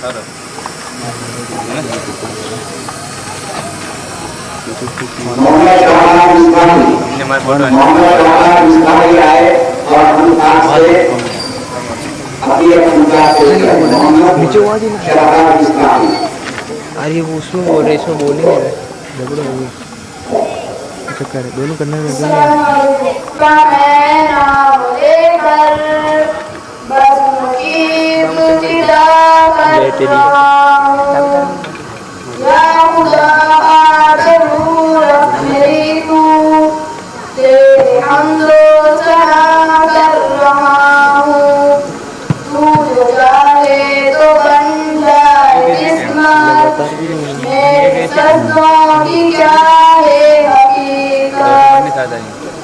अरे वो उसमें बोल रहे, इसमें बोल नहीं रहे, झगड़ा हो गया, चक्कर है दोनों करने में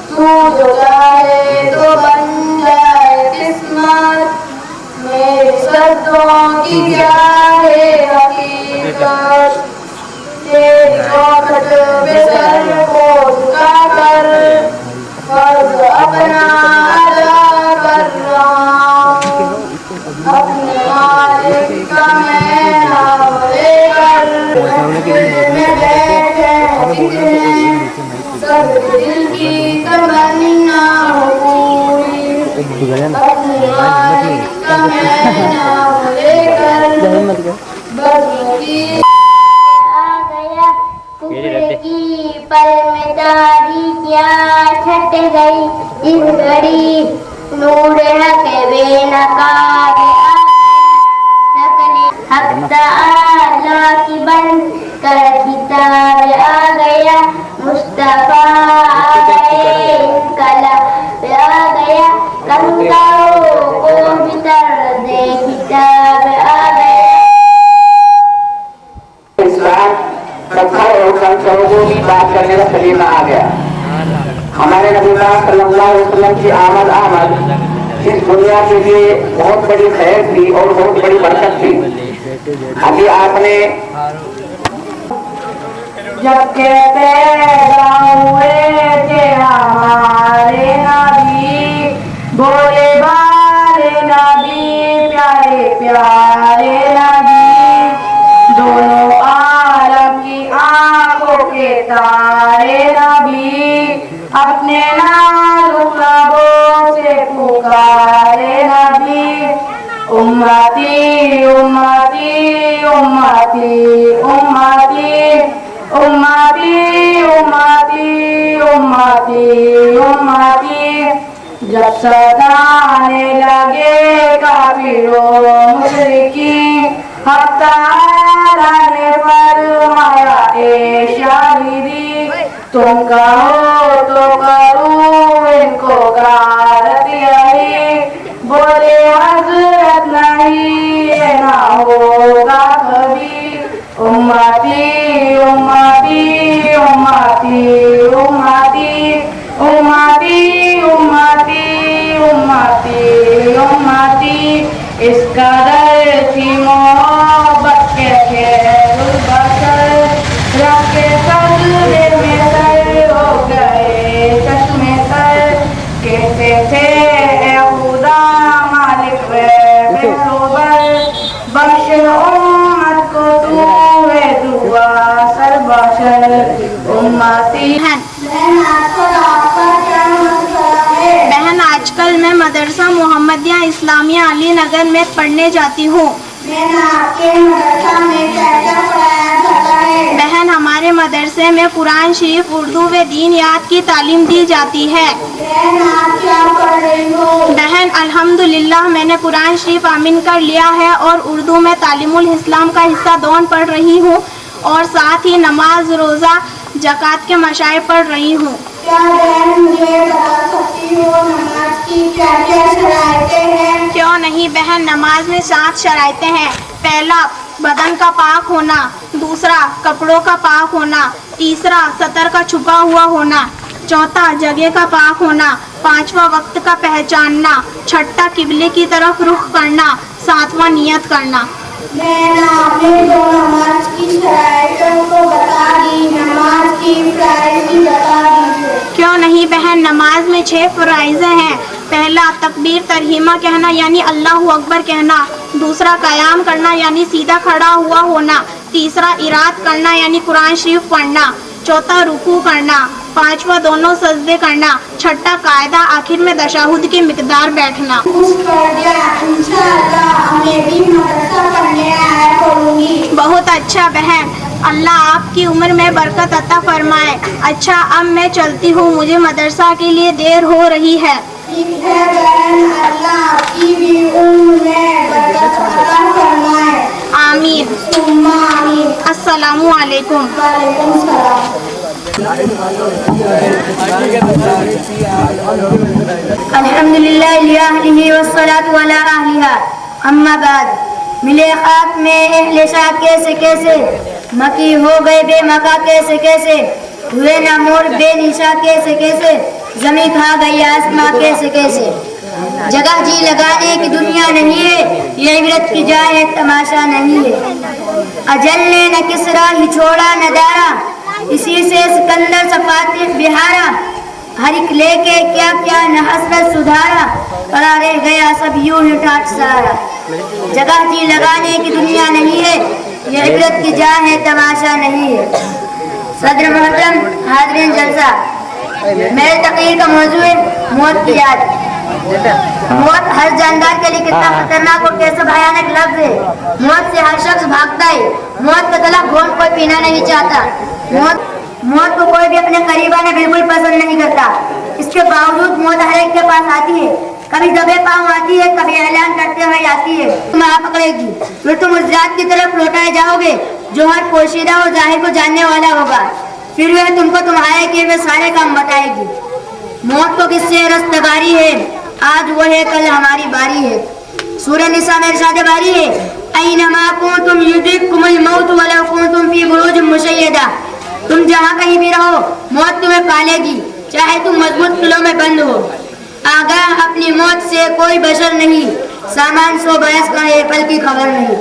तू जो चाहे तो बन जाए किस्मत, मेरे सदों की क्या है हकीकत। तेरी चौखट पे सर को झुका कर फर्ज अपना अदा कर रहा हूँ। अपने मालिक का मैं नाम लेकर में बैठे सब दिल की तमन्ना पूरी। अपने मालिक का मैं नाम लेकर बदलू की आ गया कुफर की पल में तारीकियां छट गई इस घड़ी नूर हक बेनकाब हक ताला की बन कर किताब आ गया मुस्तफा आ गए कलाम आ गया कविताओं को भीतर दे किताब आ गया। और संस्करणों की बात करने का सलीका आ गया। हमारे नबी सल्लल्लाहु अलैहि वसल्लम की आमद इस दुनिया के लिए बहुत बड़ी खैर थी और बहुत बड़ी बरकत थी। अभी आपने जब के पैदा हुए थे हमारे नबी, बोले बाले नबी प्यारे प्यारे नबी, दोनों आलम की आंखों के तारे नबी, अपने नाजुक लबों से पुकारे नबी। उम्मती उम्मती उम्मती उम्मती उम्मती उम्मती उम्मती उम्मती, जब सताने लगे काफिरों मुशरिकी, हक ताला ने फरमाया ए शाहिदी, तुम कहो तो करूं इनको गारत यही, बोले हजरत नहीं ये ना होगा कभी। उम्मती उम्मती उम्मती उम्मती उम्मती उम्मती उम्मती उम्मती, इस कदर थी मोहब्बत के खैरुल बशर, रखे सजदे में सर हो गए चश्मे सर, कहते थे ए खुदा मालिक वे बेखबर, बख्श उम्मत को तू है दुआ सरबशर। उम्मती बहन, आजकल मैं मदरसा मोहम्मदिया इस्लामिया अली नगर में पढ़ने जाती हूँ। बहन, हमारे मदरसे में कुरान शरीफ, उर्दू व दीन याद की तालीम दी जाती है। बहन, अल्हम्दुलिल्लाह मैंने कुरान शरीफ आमीन कर लिया है और उर्दू में तालीमुल इस्लाम का हिस्सा दौन पढ़ रही हूँ और साथ ही नमाज, रोज़ा, ज़कात के मशाइर पढ़ रही हूँ। क्या बहन मुझे बता सकती हो नमाज की क्या क्या शराइतें हैं? क्यों नहीं बहन, नमाज में 7 शराइतें हैं। पहला, बदन का पाक होना। दूसरा, कपड़ों का पाक होना। तीसरा, सतर का छुपा हुआ होना। चौथा, जगह का पाक होना। पांचवा, वक्त का पहचानना। छठा, किबले की तरफ रुख करना। सातवां, नियत करना। आपने जो नमाज की शराइतों को बता दी, नमाज की फराइज़ भी बता दी। क्यों नहीं बहन, नमाज में 6 फराइज़ हैं। पहला, तकबीर तरहीमा कहना यानी अल्लाहु अकबर कहना। दूसरा कयाम करना यानी सीधा खड़ा हुआ होना, तीसरा इराद करना यानी कुरान शरीफ पढ़ना, चौथा रुकू करना, पांचवा दोनों सजदे करना, छठा कायदा, आखिर में तशहुद की मिकदार बैठना। इंशाअल्लाह मैं भी मदरसा पढ़ने आया करूंगी। बहुत अच्छा बहन, अल्लाह आपकी उम्र में बरकत अता फरमाए। अच्छा अब मैं चलती हूँ, मुझे मदरसा के लिए देर हो रही है। ठीक है बहन, अल्लाह आपकी भी उम्र में बरकत अता फरमाए। आमीन सुम्मा आमीन। अस्सलामु अलैकुम। वालेकुम सलाम। अल्हम्दुलिल्लाह लिल्लाहि वस्सलातु अला अहलिहा। अम्मा बाद, मिले खाक में अहले शाह कैसे कैसे, मकी हो गए बेमका कैसे कैसे, हुए ना मोर बेनिशा कैसे कैसे, जमी खा गई आसमां कैसे कैसे। जगह जी लगाने की दुनिया नहीं है, ये इबरत की जाए तमाशा नहीं है। अजल ने न किसरा ही छोड़ा न दारा, इसी से सिकंदर सफाती बिहारा। हर एक लेके क्या क्या न हसरत सुधारा, पड़ा रह गया सब यूं ही ठाट सारा। जगह जी लगाने की दुनिया नहीं है, ये इबरत की जा है तमाशा नहीं है। सदर मोहतरम हाज़रीन जलसा, मेरे तकरीर का मौजू है मौत की याद। मौत हर जानदार के लिए कितना खतरनाक और कैसा भयानक लफ्ज है। मौत से हर शख्स भागता है। मौत का गला घोंट कोई पीना नहीं चाहता। मौत को कोई भी अपने करीबाने बिल्कुल पसंद नहीं करता। इसके बावजूद मौत हर एक के पास आती है। कभी दबे पाँव आती है, कभी ऐलान करते हुए आती है तुम्हें आ पकड़ेगी। फिर तुम उस जात की तरफ लौटाए जाओगे जो हर पोशीदा और जाहिर को जानने वाला होगा। फिर वह तुमको तुम्हारे किए हुए सारे काम बताएगी। मौत को किससे रस्तगारी है, आज वो है कल हमारी बारी है। सूरह निसा में इरशाद बारी है, ऐनमा कुंतुम युद्रिकुमुल मौत वलौ कुंतुम फी बुरूज मुशय्यदा। तुम जहाँ कहीं भी रहो मौत तुम्हें पालेगी, चाहे तुम मजबूत किलों में बंद हो। आगाह अपनी मौत से कोई बशर नहीं, सामान सो बयस का है पल की खबर नहीं।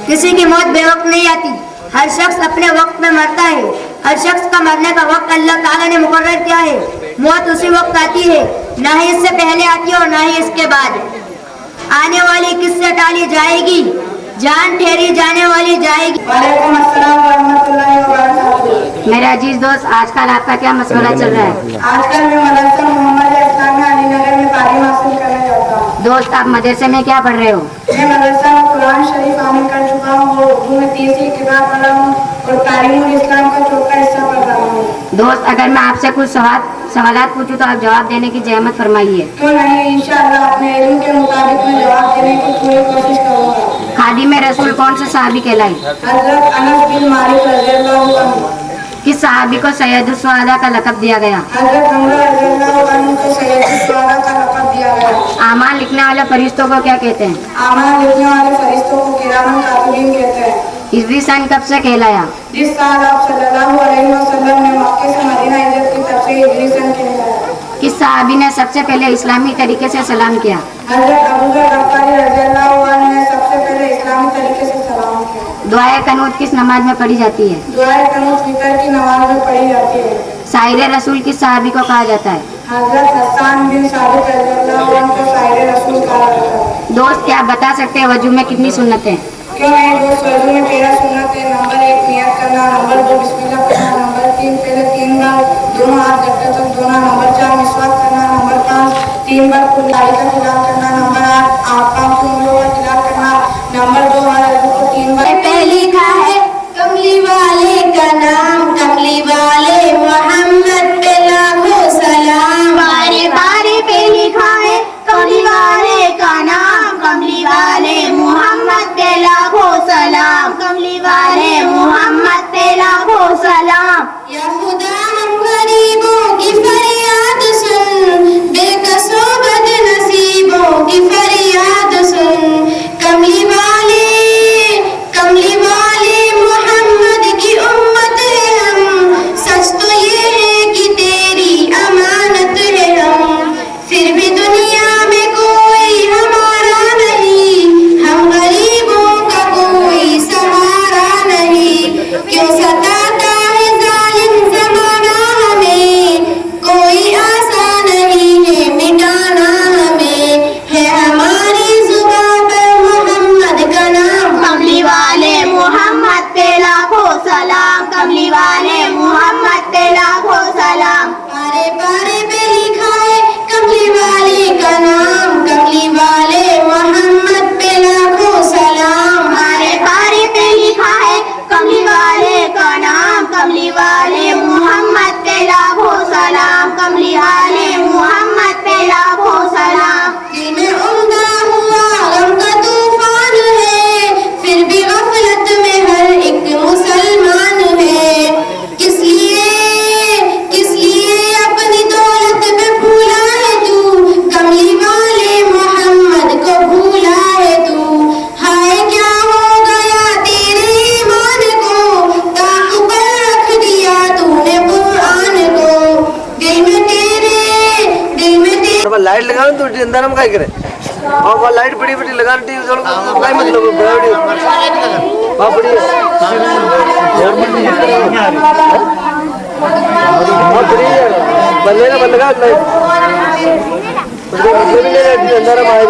किसी की मौत बेवक्त नहीं आती, हर शख्स अपने वक्त में मरता है। हर शख्स का मरने का वक्त अल्लाह ताला ने मुकर्रर किया है। मौत उसी वक्त आती है, ना ही इससे पहले आती है और ना ही इसके बाद। आने वाली किससे टाली जाएगी, जान ठहरी जाने वाली जाएगी। वालेकुम अस्सलाम व रहमतुल्लाहि व बरकातहू। मेरे अजीज दोस्त, आजकल आपका क्या मसला चल रहा है? आजकल मैं मदरसा मोहम्मद इस्लामिया अलीनगर में तालीम हासिल करने जाता हूँ। दोस्त, आप मदरसे में क्या पढ़ रहे हो? मैं मदरसा में कुरान शरीफ हासिल कर चुका हूँ और उर्दू में तीसरी किताब पढ़ा हूँ और तालीमुल इस्लाम का चौथा हिस्सा पढ़ रहा हूँ। दोस्त, अगर मैं आपसे कुछ सवालात पूछूं तो आप जवाब देने की जहमत फरमाइए। क्यों नहीं, इंशाअल्लाह अपने इल्म के मुताबिक मैं जवाब देने की पूरी कोशिश करूँगा। खादिम रसूल कौन से सहाबी कहलाई? हजरत अनस बिन मालिक रज़ियल्लाहु अन्हु। किस सहाबी को सैयदुस शुहदा का लक़ब दिया गया? हजरत हमजा रज़ियल्लाहु अन्हु को सैयदुस शुहदा का लक़ब दिया गया। आमाल लिखने वाले फरिश्तों को क्या कहते हैं? आमाल लिखने वाले फरिश्तों को किरामन कातिबीन कहते हैं। हिजरी सन कब से कहलाया? जिस साल आप सल्लल्लाहु अलैहि वसल्लम ने मक्के से मदीना हिजरत की तब से हिजरी सन कहलाया। किस सहाबी ने सबसे पहले इस्लामी तरीके से सलाम किया? हजरत अबू बकर गफ्फारी रज़ियल्लाहु अन्हु ने सबसे पहले इस्लामी तरीके से सलाम किया। दुआए कनूत किस नमाज में पढ़ी जाती है? दुआए कनूत वितर की नमाज में पढ़ी जाती है। शायर रसूल किस सहाबी को कहा जाता है? हजरत हसन बिन साबित रज़ियल्लाहु अन्हु को शायर रसूल कहा जाता है। दोस्त, क्या आप बता सकते हैं वजू में कितनी सुन्नतें? क्यों नहीं दोस्त, वजू में 13 सुन्नत है। नंबर 1 नियत करना, नंबर 2 बिस्मिल्लाह पढ़ना, नंबर 3 पहले 3 बार दोनों हाथ जबते तक धोना, नंबर 4 मिसवाक करना, नंबर 5 3 बार कुल्हाड़ी का तिलावत करना, नंबर 8 आकाम की उंगलियों का तिलावत करना, नंबर 2 हर अज़ू को 3 बार। लिखा है कमली वाले का नाम, कमली वाले मोहम्मद पे लाखों सलाम। बारे बारे पे लिखा है कमली वाले का नाम, कमली वाले मोहम्मद पे लाखों सलाम, कमली वाले मोहम्मद पे लाखों सलाम। या खुदा हम गरीबों की फरियाद सुन, बेकसों बदनसीबों की फरियाद सुन, कमली वाले कमली वाले मोहम्मद पे लाखों सलाम। पारे पारे पे लिखा है कमली वाले का नाम, कमली वाले मोहम्मद पे लाखों सलाम। पारे पारे पे लिखा है कमली वाले का नाम, कमली वाले मोहम्मद पे लाखों सलाम, कमली वाले मोहम्मद पे लाखों सलाम। दिन उम्दा हुआ गम का तूफान है, फिर भी गफलत में हर एक मुसलमान है। किस लिए अपनी दौलत पे भूला है तू, कमली वाले मोहम्मद को भूला है तू। हाय क्या हो गया तेरे ईमान को, ताक पर रख दिया तूने कुरान को। दिल में तेरे लाइट लगा तो अंदर हम क्या करें और वो लाइट बड़ी बड़ी लगा दी मतलब बड़ी बड़ी बल्ले ना बंद लगा लाइट उसको मतलब भी नहीं अंदर हम आए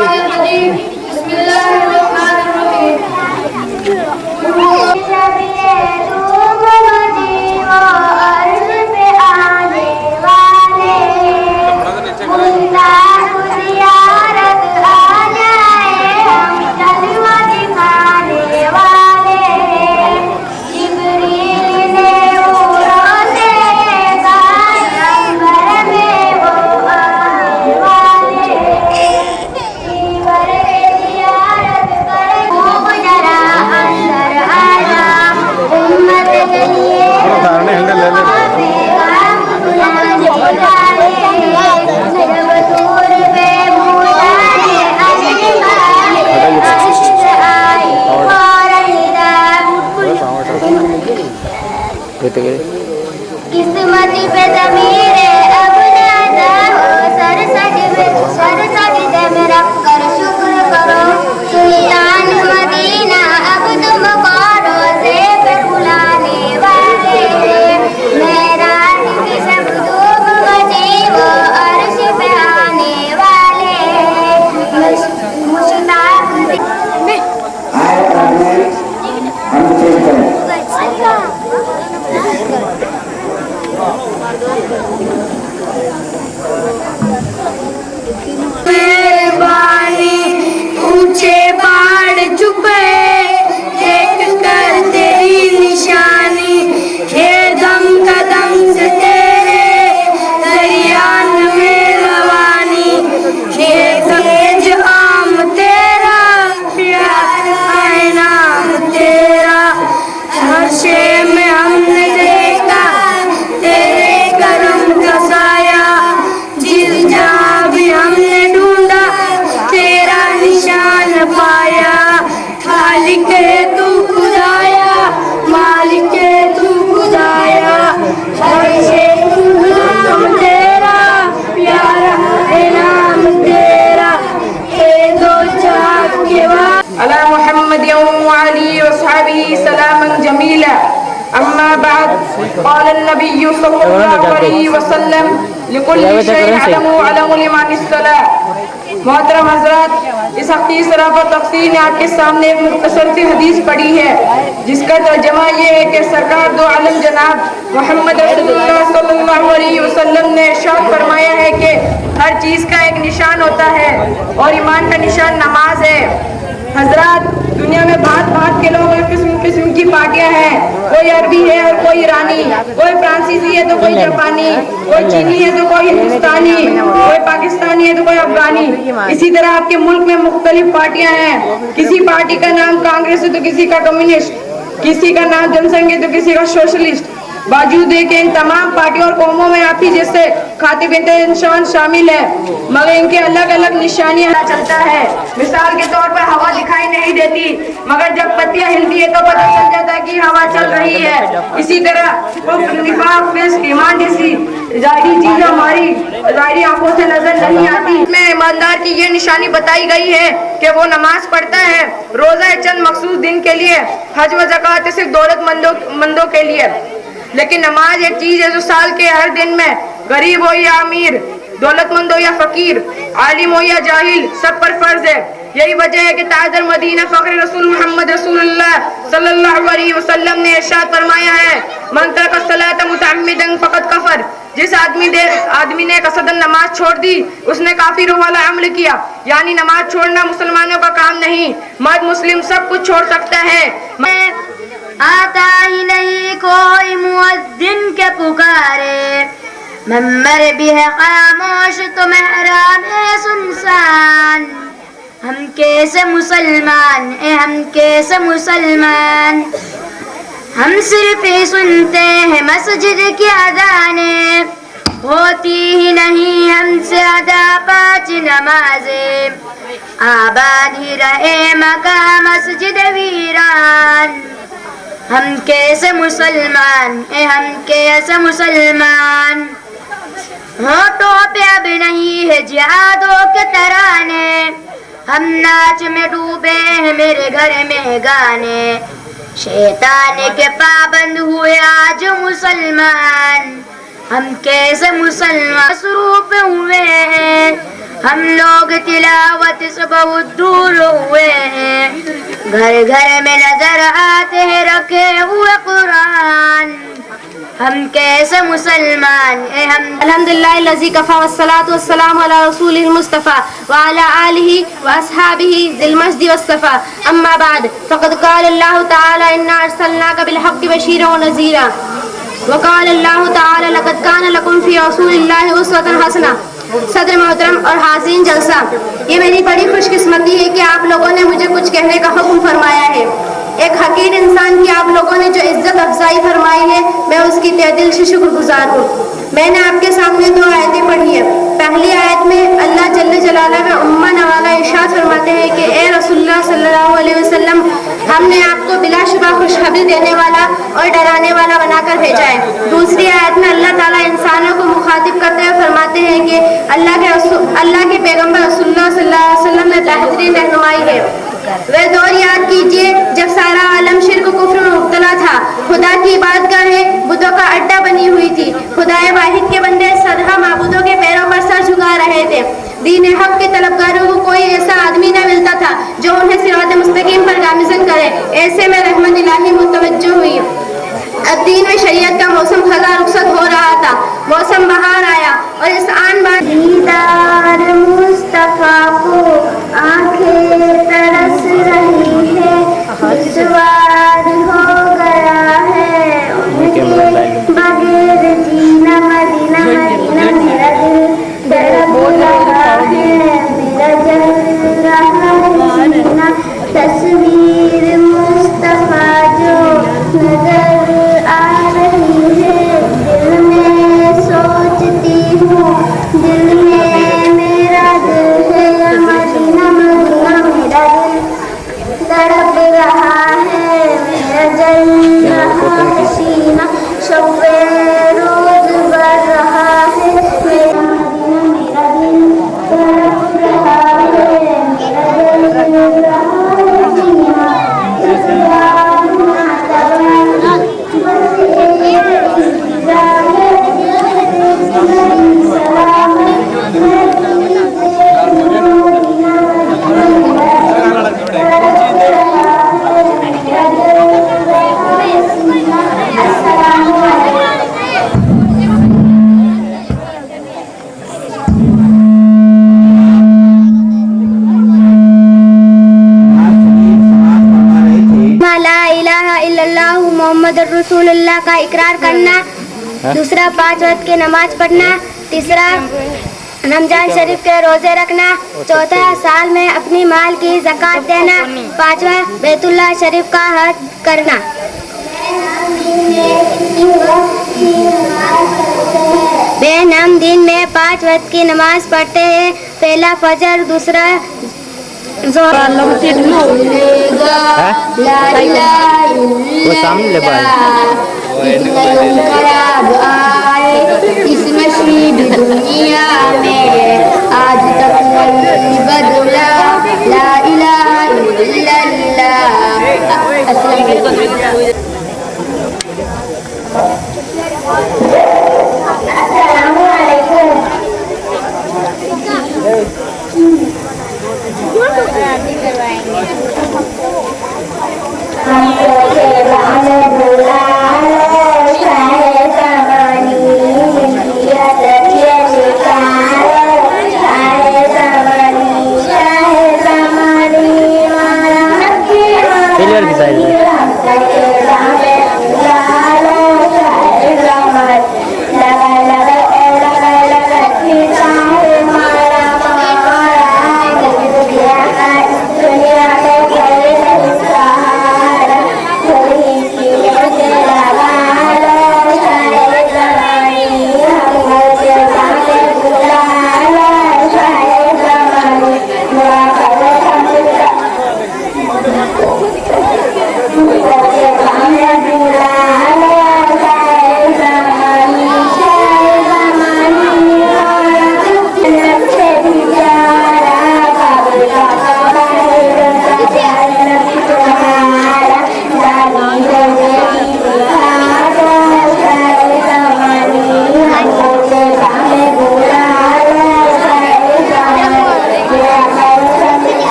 किस्मती पे ज़मीरे अब नादा हो, सरसटी दे में रख कर शुक्र करो। सुल्तान मदीना अब तुम को से पे बुलाने वाले, मेराज की सब धूप बची वो अर्श पे आने वाले। मुश्ताक मेहरबानी ऊंचे पहाड़ चुपे देख कर तेरी निशानी, हे दम कदम से तेरे दरियान में रवानी, हे समेज आम तेरा प्यार आईनाम तेरा। हर शे में हमने देखा तेरे करम का साया, जिस जहाँ भी हमने ढूंढा तेरा निशान पाया। खालिक है तू खुदाया, मालिक है तू खुदाया, हर शे नाम तेरा प्यारा है नाम तेरा। हे दो चाक के बाद अला मुहम्मद व अली व सहाबिही सलामन जमीला। अम्मा बाद क़ाल नबी सल्लल्लाहु अलैहि वसल्लम लिकुल्लि शैइन अलमु अलमु लिमन इस्तला। मोहतरम हज़रात, इस हक़ीक़ी सराफ़त तफ़सीर ने आपके सामने एक मुख्तसर सी हदीस पढ़ी है, जिसका तर्जमा ये है कि सरकार दो आलम जनाब मोहम्मद रसूलुल्लाह सल्लल्लाहु अलैहि वसल्लम ने इरशाद फरमाया है कि हर चीज़ का एक निशान होता है और ईमान का निशान नमाज है। हजरात, दुनिया में भांत भांत के लोग किस्म किस्म की पार्टियां हैं, कोई अरबी है और कोई ईरानी, कोई फ्रांसीसी है तो कोई जापानी, कोई चीनी है तो कोई हिंदुस्तानी, कोई पाकिस्तानी है तो कोई अफगानी। इसी तरह आपके मुल्क में मुख्तलिफ पार्टियां हैं, किसी पार्टी का नाम कांग्रेस है तो किसी का कम्युनिस्ट, किसी का नाम जनसंघ है तो किसी का सोशलिस्ट। बावजूद है कि इन तमाम पार्टियों और कौमों में आप ही जैसे खाते पीते इंसान शामिल है, मगर इनके अलग अलग निशानियां चलता है। मिसाल के तौर पर हवा दिखाई नहीं देती, मगर जब पत्तियां हिलती है तो पता चल जाता है कि हवा चल रही है। इसी तरह कुफ्र, निफाक, फिस्क, ईमान जैसी ज़ाहिरी चीजें हमारी ज़ाहिरी आंखों से नजर नहीं आती। इसमें ईमानदार की ये निशानी बताई गई है कि वो नमाज पढ़ता है, रोजा है चंद मखसूस दिन के लिए, हज व ज़कात सिर्फ दौलतमंदों के लिए। लेकिन नमाज एक चीज है जो साल के हर दिन में गरीब हो या अमीर, दौलतमंद हो या फकीर, आलिम हो या जाहिल, सब पर फर्ज है। यही वजह है कि ताजर मदीना फखर रसूल मोहम्मद रसूलुल्लाह सल्लल्लाहु अलैहि वसल्लम ने इरशाद फरमाया है, मन तरक सलात मुतअम्मिदन फक़द कफर। जिस आदमी ने कसदन नमाज छोड़ दी उसने काफिरों वाला अमल किया। यानी नमाज छोड़ना मुसलमानों का काम नहीं, मर्द मुस्लिम सब कुछ छोड़ सकता है। आता ही नहीं कोई मुअज्जिन के पुकारे, मम्बर भी है खामोश तो महराम है सुनसान। हम कैसे मुसलमान हम कैसे मुसलमान, हम सिर्फ ही सुनते हैं मस्जिद की अज़ानें, होती ही नहीं हमसे अदा 5 नमाजें। आबाद ही रहे मका मस्जिद वीरान, हम कैसे मुसलमान हम कैसे मुसलमान। होठों पे अब नहीं है जिहादों के तराने, हम नाच में डूबे हैं मेरे घर में गाने। शैतान के पाबंद हुए आज मुसलमान, हम कैसे मुसलमान मसरूफ हुए हैं। हम लोग तिलावत से बहुत दूर हुए हैं, घर घर में नजर आते हैं रखे हुए कुरान। हम कैसे मुसलमान हम अल्हम्दुलिल्लाह लज़ी कफ़ा वस्सलातु वस्सलामु अला रसूलिल मुस्तफ़ा व अला आलिहि व अस्हाबिहि ज़िल मजदि वस्सफ़ा। अम्मा बाद फ़क़द क़ाल अल्लाहु तआला इन्ना अरसलनाका बिल हक़्क़ि बशीरन व नज़ीरा व क़ाल अल्लाहु तआला लक़द कान लकुम फ़ी रसूलिल्लाहि उस्वतुन हसना। सदर मोहतरम और हाज़रीन जलसा, ये मेरी बड़ी खुशकिस्मती है कि आप लोगों ने मुझे कुछ कहने का हुक्म फरमाया है। एक हकीर इंसान की आप लोगों ने जो इज्जत अफजाई फरमाई है, मैं उसकी तहे से शुक्रगुजार हूँ। मैंने आपके सामने 2 आयतें पढ़ी है। पहली आयत में अल्लाह जल्ल जलालह व उम्मा नवाला इरशाद फरमाते हैं कि ए रसूलुल्लाह सल्लल्लाहु अलैहि वसल्लम, हमने आपको बिलाशुबा खुशखबरी देने वाला और डराने वाला बनाकर भेजा है। दूसरी आयत में अल्लाह ताला इंसानों को मुखातिब करते हुए फरमाते हैं कि अल्लाह के पैगम्बर रसूलुल्लाह सल्लल्लाहु अलैहि वसल्लम ने बेहतरीन रहनुमाई है। वह दौर याद कीजिए जब सारा आलम शिर्क कुफ्र में मुब्तला था, खुदा की इबादतगाहें बुतों का अड्डा बनी हुई थी, खुदाए वाहिद के बंदे सदहा माबूदों के पैरों पर सर झुका रहे थे। दीन हक के तलबगारों को कोई ऐसा आदमी न मिलता था जो उन्हें सिरात मुस्तकीम पर गामज़न करे। ऐसे में रहमत इलाही मुतवज्जो हुई। अब दीन में शरीयत का मौसम खज़ा रुखसत हो रहा था, मौसम बहार आया और इस आन बार दीदार मुस्तफा को आंखें तरस रही है, दुश्वार हो गया है उनके बगैर जीना। मदीना मदीना मेरा दिल तड़प रहा है, मेरा जल रहा है सीना। तस्वीर मुस्तफा जो नजर आ रही है, दिल में सोचती हूँ, दिल में मेरा दिल है। मदीना मदीना मेरा दिल तड़प रहा है, मेरा जल रहा है सीना। शब्बे रोज बढ़ रहा है, मेरा मदीना मेरा दिल तड़प रहा है, मेरा जल रहा है सीना। रसूलुल्लाह का इकरार करना, दूसरा 5 वक्त की नमाज पढ़ना, तीसरा रमजान शरीफ के रोजे रखना, चौथा साल में अपनी माल की ज़कात देना, 5वां बैतुल्लाह शरीफ का हज करना। हम दिन में 5 वक्त की नमाज पढ़ते हैं। पहला फजर, दूसरा इस नशीब दुनिया में आज तक नहीं बदला, ला इलाहा इल्लल्लाह। अस्सलामु अलैकुम। क्लियर की साइड में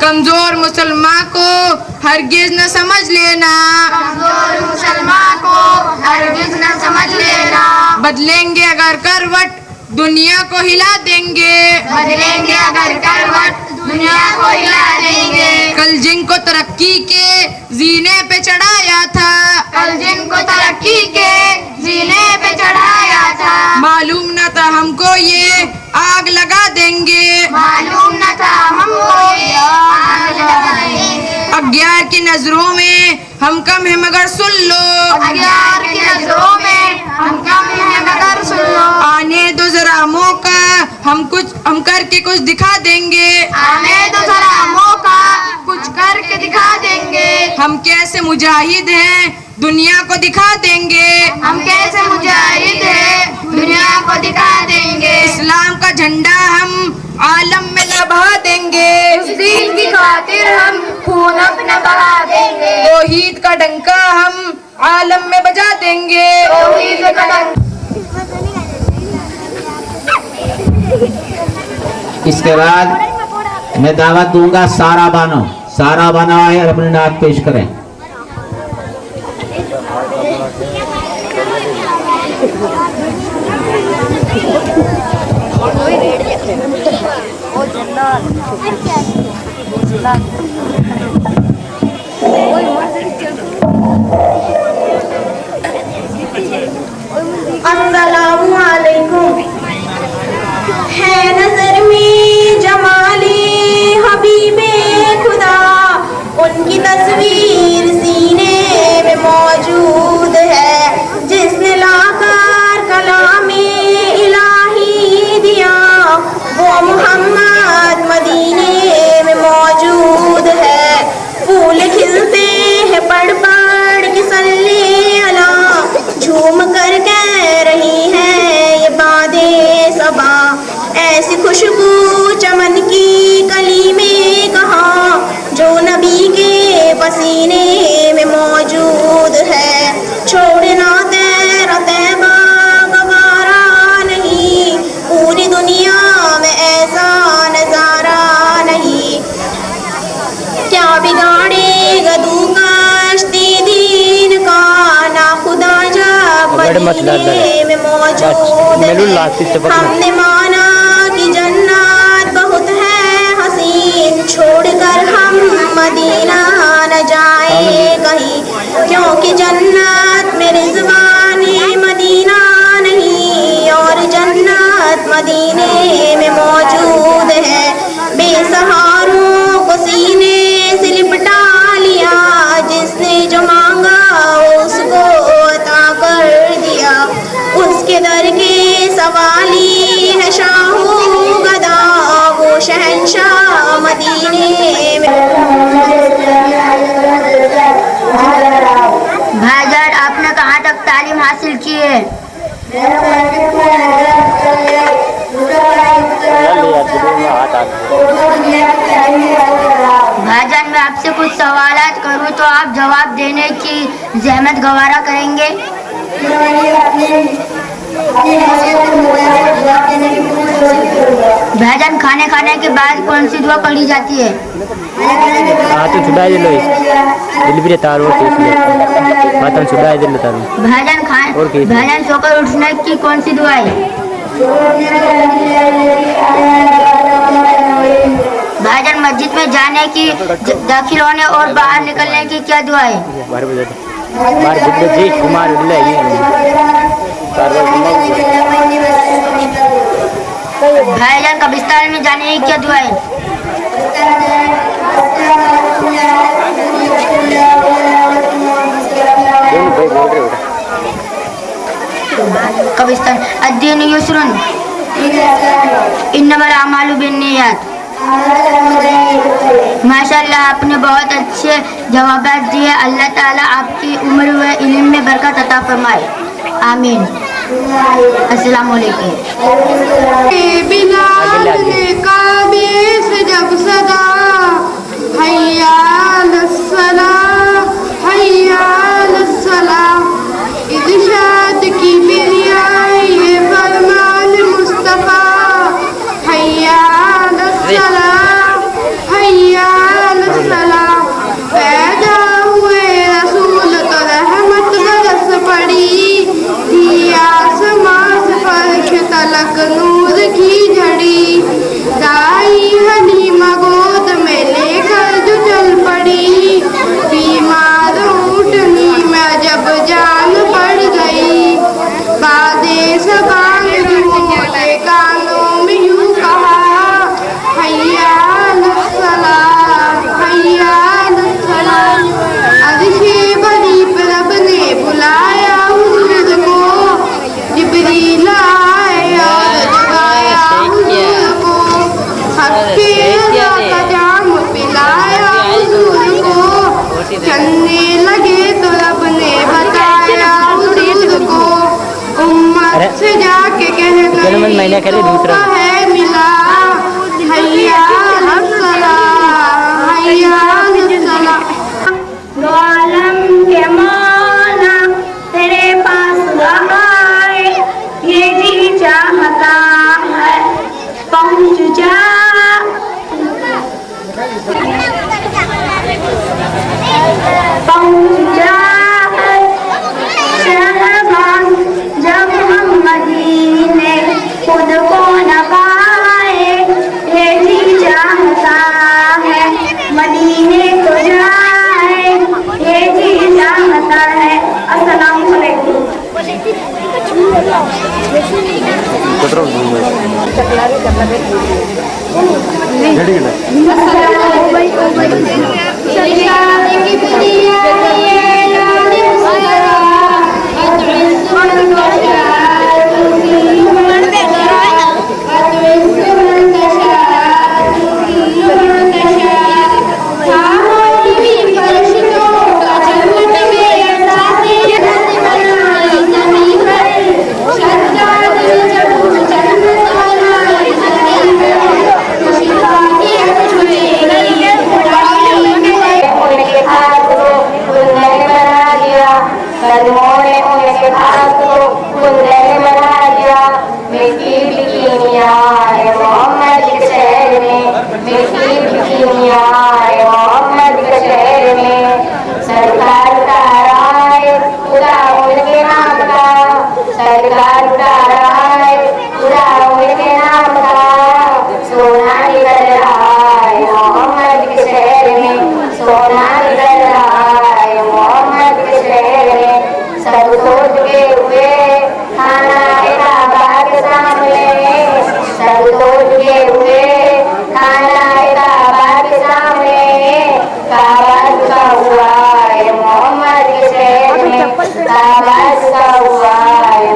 कमजोर मुसलमान को हरगिज न समझ लेना, कमजोर मुसलमान को हरगिज न समझ लेना। बदलेंगे अगर करवट दुनिया को हिला देंगे, बदलेंगे अगर करवट दुनिया को हिला देंगे। कल जिनको तरक्की के जीने पे चढ़ाया था, कल जिनको तरक्की के जीने पे चढ़ाया था, मालूम न था हमको ये आग लगा देंगे, मालूम न था हमको ये आग लगा देंगे। अज्ञार की नजरों में हम कम है मगर सुन लो, अज्ञार की नजरों में हम कम है मगर सुन लो। आने दो जरा मौका हम करके कुछ दिखा देंगे, आने दो जरा मौका कुछ करके दिखा देंगे। हम कैसे मुजाहिद हैं दुनिया को दिखा देंगे, हम कैसे मुजाहिद हैं दुनिया को दिखा देंगे। इस्लाम का झंडा हम आलम में लहरा देंगे, उस दीन की खातिर हम खून अपना बहा देंगे। तौहीद का डंका हम आलम में बजा देंगे। तौहीद का डंका। इसके बाद मैं दावत दूंगा सारा बानो आए और अपनी नात पेश करें। अस्सलामु अलैकुम। है नजर में जमाले हबीबे खुदा, उनकी तस्वीर सीने में मौजूद है, जिसने लाकर कलामे इलाही दिया, वो मोहम्मद मदीने में मौजूद है। फूल खिलते हैं पढ़ पढ़ के सल्ले अला, झूम कर कह रही है ये बादे सबा, ऐसी खुशबू चमन की कली में कहाँ, जो नबी के पसीने में मौजूद है। छोड़ना तेरा तैबा गवारा नहीं, पूरी दुनिया में ऐसा नजारा नहीं। क्या बिगाड़ेगा तू कश्ती दीन का, ना खुदा जब मदीने में मौजूद है। हमने माना कि जन्नत बहुत है हसीन, छोड़कर हम मदीना न जाए कहीं, क्योंकि जन्नत में रिज़वाने मदीना नहीं, और जन्नत मदीने में मौजूद है। बेसहारों को सीने से लिपटा लिया, जिसने जो मांगा उसको अता कर दिया, उसके वाली है शाहू गदा वो शहंशाह मदीने में। भाईजान आपने कहाँ तक तालीम हासिल की है? भाईजान मैं आपसे कुछ सवालात करूँ तो आप जवाब देने की जहमत गवारा करेंगे? भाईजान खाने खाने के बाद कौन सी दुआ पढ़ी जाती है? तो छुड़ा दे लो दिल भी तार होती है माता छुड़ा दे लो तार। भाईजान सोकर उठने की कौन सी दुआ है? भाईजान मस्जिद में जाने की, दाखिल होने और बाहर निकलने की क्या दुआ है? भाईजान कब्रिस्तान में जाने की क्या दुआ है? कब्रिस्तान अद्दीन युस्रुन इन्नमल अमालु बिन्नियात। माशाल्लाह आपने बहुत अच्छे जवाब दिए। अल्लाह ताला आपकी उम्र व इल्म में बरकत अता फरमाए। आमीन। अस्सलाम वालेकुम। बिलाल ने काबे से जब सदा हैया लस्सला हैया लस्सला इरशाद की बिरिया ये फरमान मुस्तफा हैया लस्सला हैया लस्सला। पैदा हुए रसूल तो रहमत बरस पड़ी आसमां से फर्श तलक नूर की झड़ी। दाई हलीमा गोद में लेकर जो चल पड़ी बीमार ऊँटनी में जब जान पड़ गई। बादे सबान के कानों में यूं कहा हैया लस्सला हैया लस्सला। अर्शे बरी पर रब ने बुलाया हुजूर को जिब्रील आए और जगाया हुजूर को। हक्के रज़ा का जाम पिलाया हुजूर को। चलने लगे तो रब ने बताया हुजूर को। उम्मत से जाके कह गई मौका है मिला हैया लस्सला हैया लस्सला। दो आलम के मौला तेरे पास आए ये जी चाहता है पहुँच जा। पहुँच जा शहबान जब हम मदीने खुद को न पाए ये जी चाहता है मदीने को जाए ये जी चाहता है। अस्सलाम वालेकुम।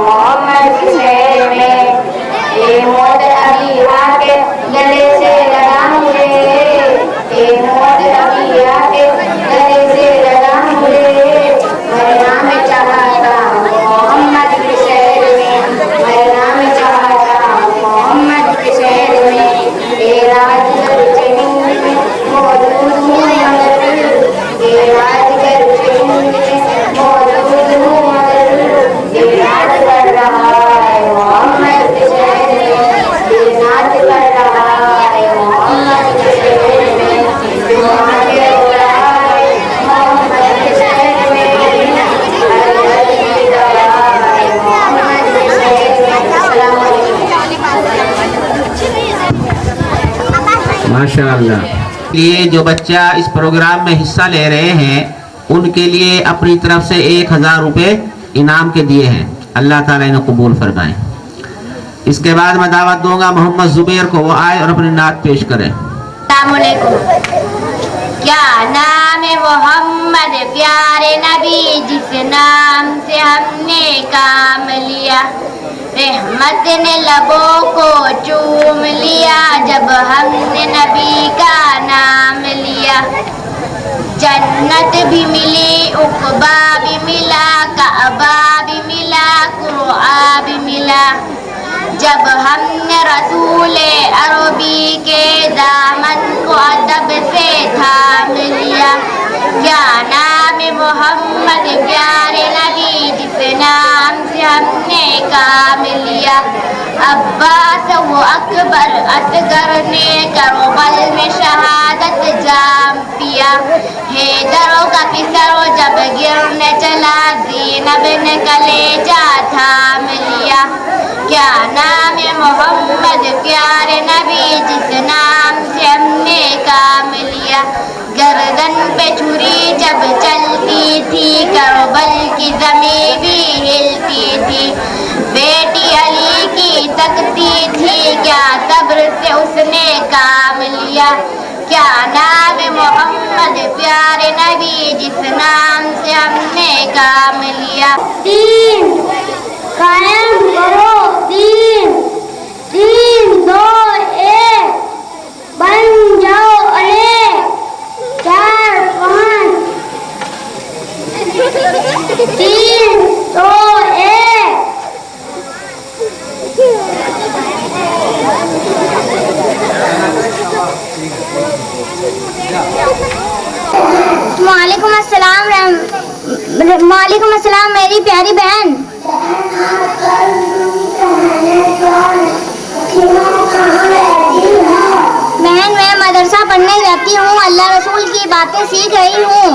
मोहम्मद माशाअल्लाह। ये जो बच्चा इस प्रोग्राम में हिस्सा ले रहे हैं उनके लिए अपनी तरफ से 1000 रुपये इनाम के दिए हैं। अल्लाह ताला इन्हें कबूल फरमाए। इसके बाद मैं दावत दूंगा मोहम्मद जुबैर को, वो आए और अपनी नात पेश करें। क्या नाम है मोहम्मद प्यारे नबी जिस नाम से हमने काम लिया, रहमत ने लबों को चूम लिया जब हमने नबी का नाम लिया। जन्नत भी मिली, उक़बा भी मिला, काबा भी मिला, कुरआ भी मिला जब हमने रसूले अरबी के दामन को अदब से थाम लिया। क्या नाम है मोहम्मद प्यारे नबी जिस नाम से हमने काम लिया। अब्बास वो अकबर असगर ने करबल में शहादत जाम पिया। हैदरों का पिसरो जब गिरने चला ज़ैनब ने कलेजा थाम लिया। क्या नाम है मोहम्मद प्यारे नबी जिस नाम से हमने काम लिया। गर्दन पे छुरी जब चलती थी करबल की ज़मीं भी हिलती थी। बेटी अली की तकती थी क्या सब्र से उसने काम लिया। क्या नाम है मोहम्मद प्यारे नबी जिस नाम से हमने काम लिया। दीन कायम करो, दीन तीन दो एक बन जाओ अले, 4 5 3 2 1। वालेकुम अस्सलाम मेरी प्यारी बहन। बहन मैं मदरसा पढ़ने जाती हूँ, अल्लाह रसूल की बातें सीख रही हूँ।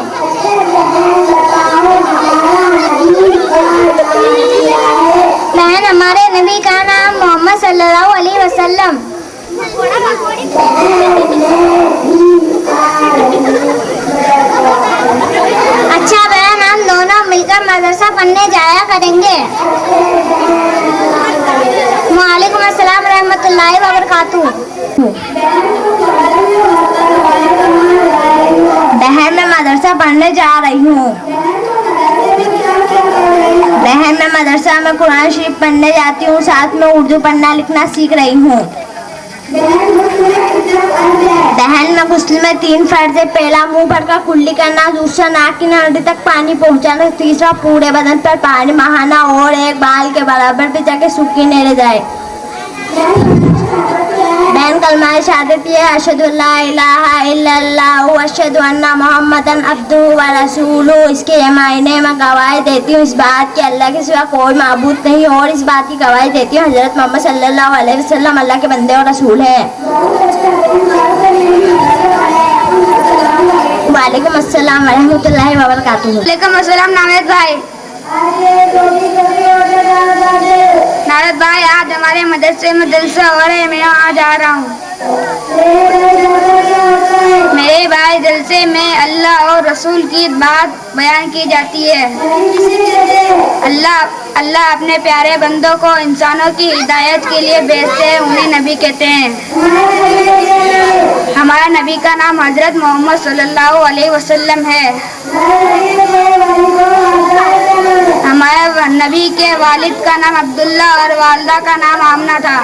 बहन हमारे नबी का नाम मोहम्मद सल्लल्लाहु अलैहि वसल्लम। अच्छा बहन हम दोनों मिलकर मदरसा पढ़ने जाया करेंगे। वालेकुम अस्सलाम रहमतुल्लाहि व बरकातुहू। बहन मैं मदरसा पढ़ने जा रही हूँ। बहन मैं मदरसा में कुरान शरीफ पढ़ने जाती हूँ, साथ में उर्दू पढ़ना लिखना सीख रही हूँ। बहन मैं गुस्ल में 3 फर्ज है। पहला मुंह भर कर कुल्ली करना, दूसरा नाक की नाड़ी तक पानी पहुंचाना, तीसरा पूरे बदन पर पानी बहाना और एक बाल के बराबर भी जाके सूखी नहीं रह जाए। बहन कलमा शहादत ये अशहदु अल्ला इलाहा इल्लल्लाह व अशहदु अन्ना मुहम्मदन अब्दुहु व रसूलुहु। इसके ये मायने मैं गवाही देती हूँ इस बात कि अल्लाह के सिवा कोई माबूद नहीं, और इस बात की गवाही देती हूँ हजरत मोहम्मद सल्लल्लाहु अलैहि वसल्लम अल्लाह के बंदे और रसूल है। वालेकुम अस्सलाम व रहमतुल्लाहि व बरकातुहू। वालेकुम अस्सलाम नावेद भाई। नारद भाई आज हमारे मदरसे में जलसा हो रहा है, मैं यहाँ जा रहा हूँ। मेरे भाई जलसे में अल्लाह और रसूल की बात बयान की जाती है। अल्लाह अपने प्यारे बंदों को इंसानों की हिदायत के लिए भेजते हैं, उन्हें नबी कहते हैं। हमारा नबी का नाम हजरत मोहम्मद सल्लल्लाहु अलैहि वसल्लम है। हमारे नबी के वालिद का नाम अब्दुल्ला और वालदा का नाम आमना था।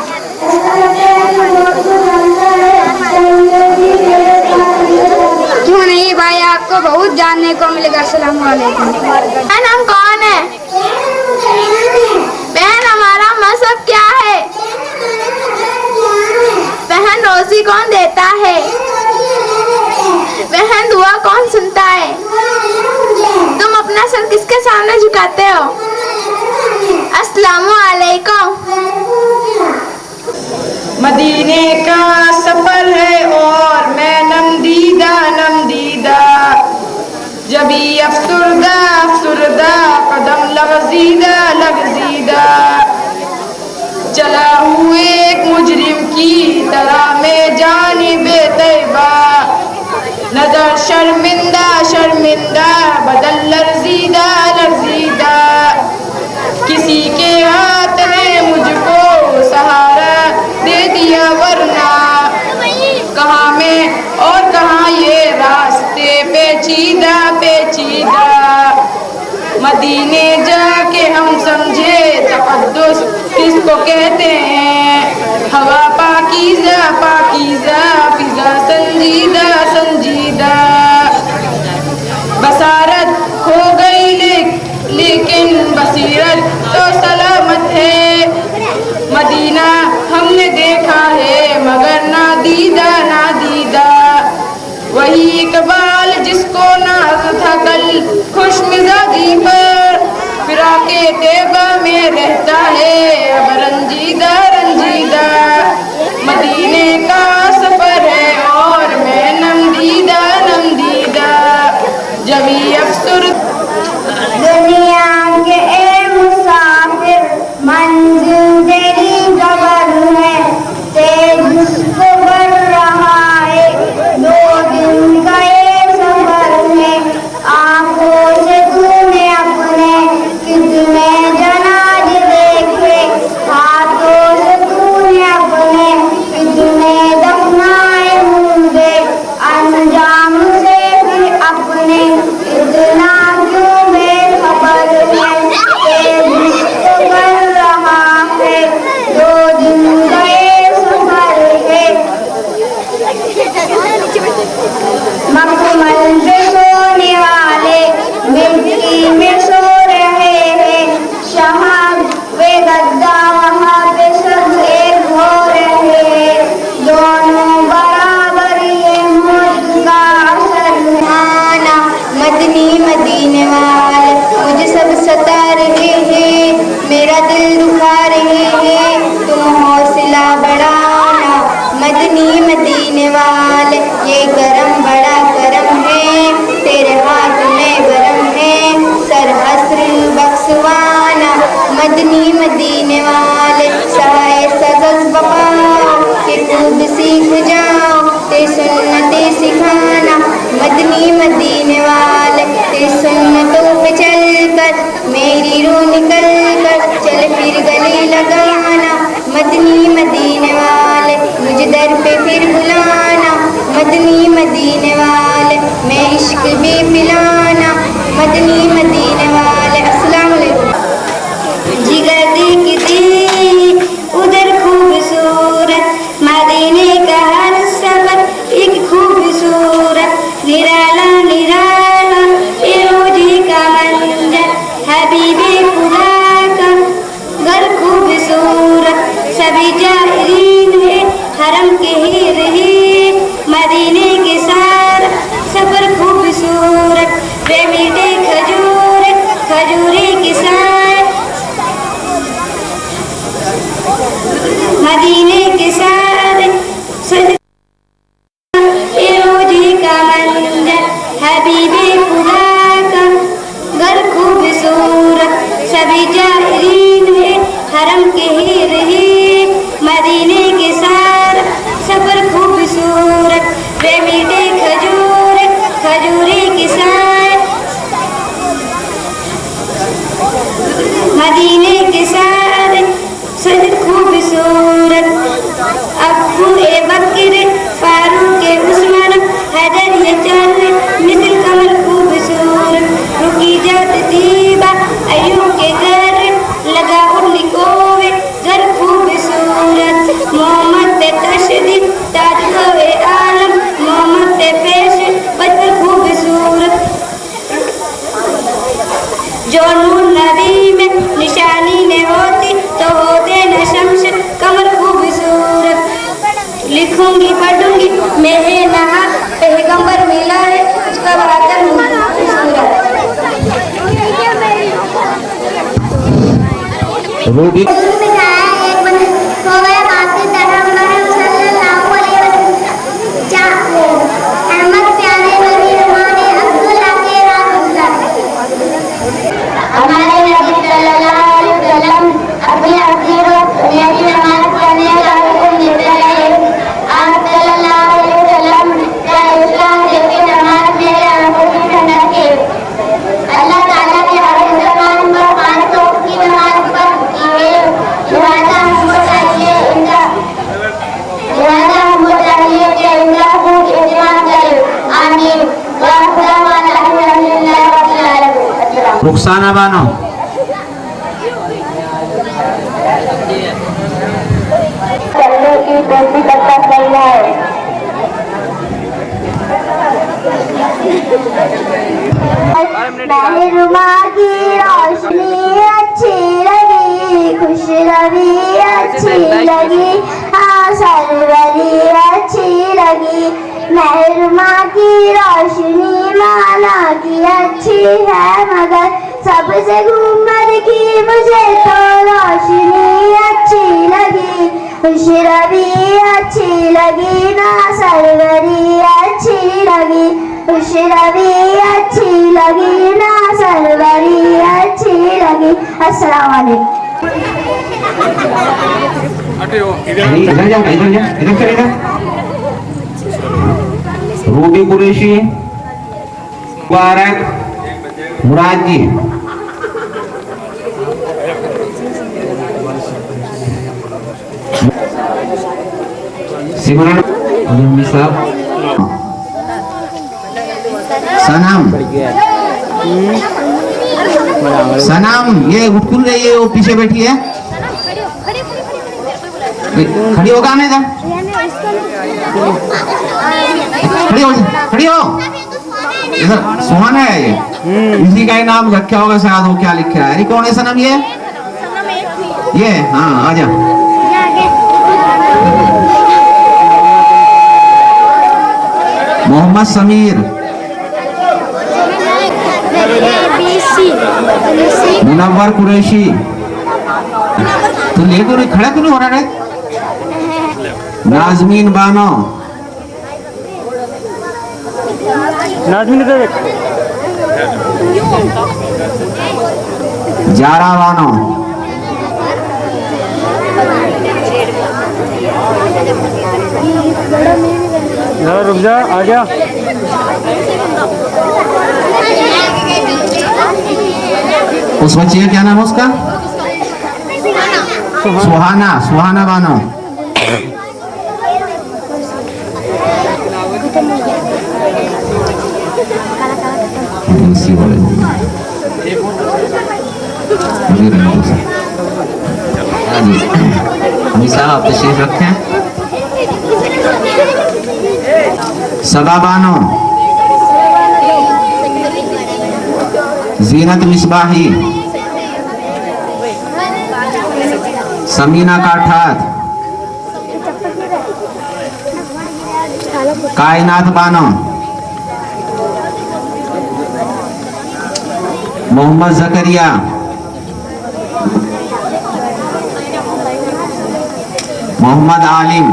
क्यों नहीं भाई, आपको बहुत जानने को मिलेगा। अस्सलाम वालेकुम। बहन हम कौन है? बहन हमारा मज़हब क्या है? बहन रोजी कौन देता है? बहन दुआ कौन सुनता है? तुम अपना सर किसके सामने झुकाते हो? अस्सलामु अलैकुम। मदीने का सफर है और मैं नमदीदा जबी अफसुरदा कदम लगजीदा चला हुए एक मुजरिम की तरह में जानिबे तौबा नजर शर्मिंदा शर्मिंदा बदल लर्जीदा लर्जीदा किसी के हाथ ने मुझको सहारा दे दिया वरना कहाँ मैं और कहाँ ये रास्ते पेचीदा पेचीदा मदीने जाके हम समझे तक़द्दुस किसको कहते हैं हवा पाकीज़ा पाकीज़ा फिज़ा संजीदा संजीदा बसारत खो गई लेकिन बसीरत तो सलामत है मदीना हमने देखा है मगर ना दीदा ना दीदा वही इकबाल जिसको नाज था कल खुश मिजाजी पर फिराके तैबा में रहता है अब रंजीदा रंजीदा मदीने का सफर है और मैं नमदीदा नमदीदा जबी अफसुर दुनिया के ए मुसाफिर मंजिल तेरी कबर है तेज उसको बढ़ रहा है 2 दिन का ये सफर है आंखों से तूने अपने कितने जनाजे देखे हाथों से तूने अपने कितने दफनाए होंगे अंजाम से भी अपने इतना क्यों बेखबर है तेज उसको बढ़ रहा है 2 दिन गए सफर है मखमल पे सोने वाले मिट्टी में सो रहे हैं शहाब वे गद्दा वहाँ पे सब एक हो रहे हैं दोनों बराबर ये मौत का असर आना मदनी मदीने वाले मुझे सब सता रहे हैं मेरा दिल दुखा रहे हैं तुम हौसला बढ़ाना मदनी मदीने वाले ये गरम बड़ा गरम है तेरे हाथ में गरम है सर हस्र बख्शवाना मदनी मदीने वाले सहाय सजस बपा के खूब सीख जाओ ते सुन्नते सिखाना मदनी मदीने वाले ते सुन्नतों पे चल कर मेरी रूह निकल कर चल फिर गले लगाना मदनी मदीने वाले मुझे दर पे फिर बुलाना मदनी मदीने वाले मैं इश्क भी पिलाना मदनी मदीने वाले अस्सलाम वालेकुम जिगर दिखती उधर खूबसूरत मदीने का हर सफर एक खूबसूरत निराला निराला ये रोजी का मंजर हबीबे खुदा का घर खूबसूरत सभी जाहिरीन है हरम के ही रही मदीने के साथ सफर खूबसूरत वे मीठे खजूर खजूरी के साथ मदीने के साथ रोजी का मंजर हबीबे खुदा का घर खूबसूरत सभी जाहिरीन है हरम के ही रही मदीने के साथ सफर खूबसूरत वे मीठे खजूर खजूरी के साथ मदीने के साथ सजद खूबसूरत अब्बू ए बकर फारूक ए उस्मान हैदर ये चल मिसल कमल खूबसूरत रुकी जात दीबा अयूब के घर लगा उन्नी कोवे घर खूबसूरत मोहम्मद पे तशदीद ताज होए आलम मोहम्मद पे पेश बदर खूबसूरत जो नूर नबी में निशानी ने होती तो होते न शम्स कमर खूबसूरत लिखूंगी पढ़ूंगी मैं है नहा पैगंबर मिला है उसका बहादुर रूबी रुखसाना बानो। चलने की 20 तक का चल रहा है। महरुमा की रोशनी अच्छी लगी, खुश रवि अच्छी लगी, हाँ सरवरी अच्छी लगी। महरुमा की रोशनी माना की अच्छी है, मगर सबसे घूमर की मुझे तो रोशनी अच्छी लगी। खुश रवि अच्छी लगी, ना सरवरी अच्छी लगी। खुश रवि अच्छी लगी, ना सरवरी अच्छी लगी। अस्सलाम वालेकुम। इधर जाओ, इधर जाओ, इधर चलेगा। रूबी कुरैशी, मुबारक, मुराद जी। सिमरन साहब, सनम, सनम ये उठकुल रही है, वो पीछे बैठी है। खड़ी होगा नहीं था, खड़ी हो, खड़ी हो। इधर सुहाना है ये, इसी का ही नाम रखा होगा शायद, वो क्या लिखा है। अरे कौन है सनम ये हाँ आजा। मोहम्मद समीर, मुनव्वर कुरैशी। तो ले तो नहीं, खड़ा तो नहीं हो रहा है। नाजमीन बानो, नाज़मीन इधर देख। जारा बानो, रुक जा, आ जा। उस बच्ची का क्या नाम है उसका? सुहाना, सुहाना बानो। साहब आप तशरीफ रखें। सबा बानो, जीनत मिसबाही, समीना काठात, कायनात बानो, मोहम्मद जकरिया, मोहम्मद आलिम,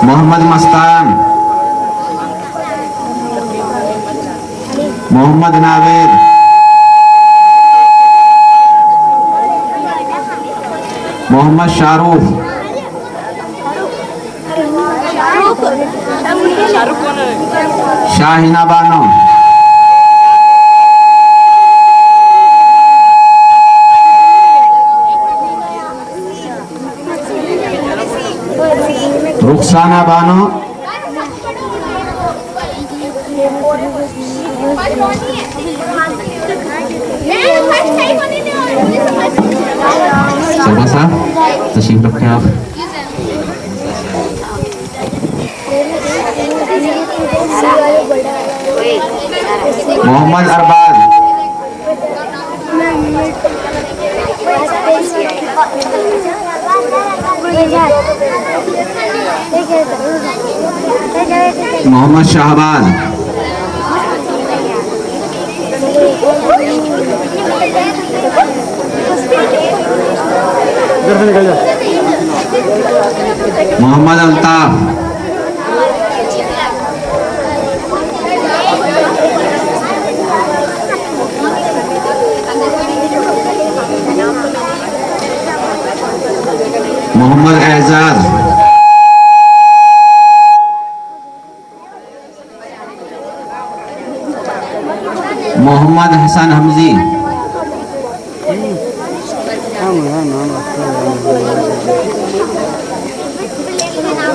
मोहम्मद मस्तान, मोहम्मद नावेद, मोहम्मद शाहरुख, शाहिना बानो, रुखसाना बानो, सबा साहब तशरीफ रखें आप। मोहम्मद अरबाज, मोहम्मद शाहबाज, मोहम्मद अल्ताफ, मोहम्मद एजाज, मोहम्मद हसन हमजी,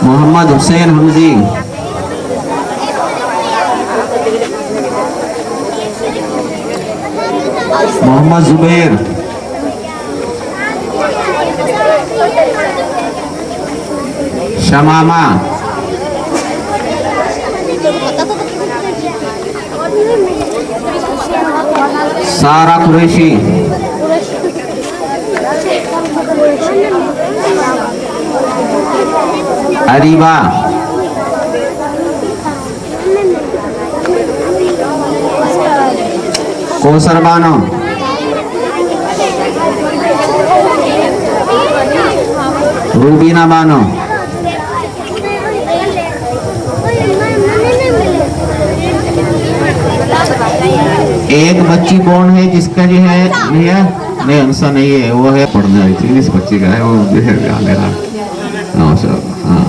मोहम्मद हुसैन हमजी, मोहम्मद जुबैर, शमामा, सारा कुरैशी, अरीबा, कौसर बानो, रूबीना बानो, एक बच्ची कौन है जिसका जो है नहीं है, नहीं ऐसा नहीं है, वो है पढ़ने आई थी, इस बच्ची का है वो हाँ।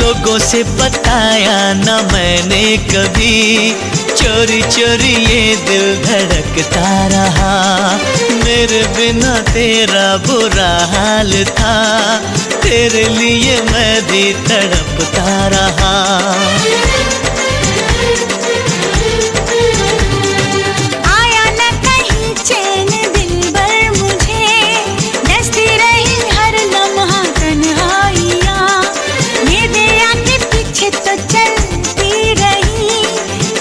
लोगों से बताया न मैंने कभी, चोरी चोरी ये दिल धड़कता रहा। मेरे बिना तेरा बुरा हाल था, तेरे लिए मैं भी तड़पता रहा।